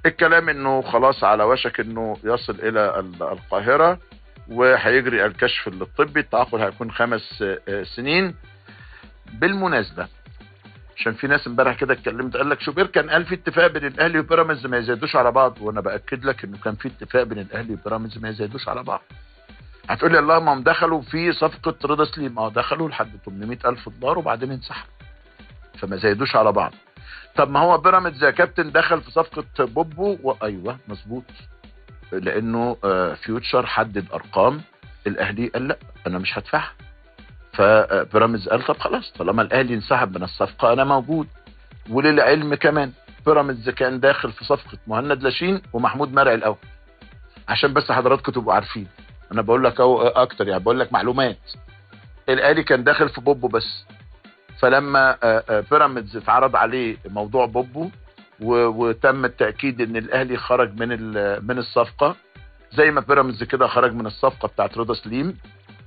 الكلام انه خلاص على وشك انه يصل الى القاهرة، وهيجري الكشف الطبي. التعاقد هيكون 5 سنين. بالمناسبة، عشان في ناس امبارح كده اتكلمت قال لك شوبير كان قال في اتفاق بين الاهلي وبيراميدز ما يزيدوش على بعض، وانا باكد لك انه كان في اتفاق بين الاهلي وبيراميدز ما يزيدوش على بعض. هتقول لي اللهم هم دخلوا في صفقه رضا سليم، دخلوا لحد 800,000 دولار وبعدين انسحبوا، فما زيدوش على بعض. طب ما هو بيراميدز يا كابتن دخل في صفقه بوبو، وايوه مظبوط، لانه فيوتشر حدد ارقام، الاهلي قال لا انا مش هدفعها، فبيراميدز قال طب خلاص طالما الاهلي انسحب من الصفقه انا موجود. وللعلم كمان بيراميدز كان داخل في صفقه مهند لاشين ومحمود مرعي الاول، عشان بس حضراتكم تبقوا عارفين. انا بقول لك اهو اكتر، يعني بقول لك معلومات. الاهلي كان داخل في بوبو بس، فلما بيراميدز اتعرض عليه موضوع بوبو وتم التاكيد ان الاهلي خرج من الصفقه، زي ما بيراميدز كده خرج من الصفقه بتاعت رضا سليم،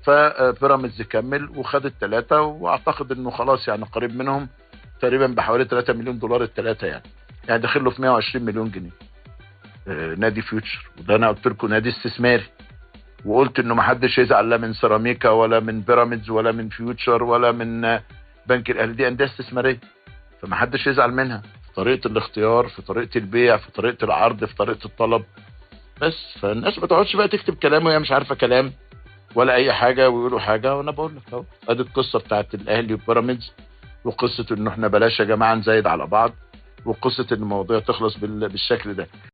فبيراميدز كمل وخد ال3، واعتقد انه خلاص يعني قريب منهم تقريبا بحوالي 3 مليون دولار الثلاثه، يعني داخل له في 120 مليون جنيه. نادي فيوتشر، وده انا قلت لكم نادي استثماري، وقلت انه ما حدش يزعل لا من سيراميكا ولا من بيراميدز ولا من فيوتشر ولا من بنك الاهلي، دي انديه استثماريه فما حدش يزعل منها، في طريقه الاختيار، في طريقه البيع، في طريقه العرض، في طريقه الطلب. بس فالناس ما تقعدش بقى تكتب كلام وهي مش عارفه كلام ولا اي حاجه ويقولوا حاجه. وانا بقول لك اهو ادي القصه بتاعت الاهلي وبيراميدز، وقصه انه احنا بلاش يا جماعه نزايد على بعض، وقصه ان المواضيع تخلص بالشكل ده.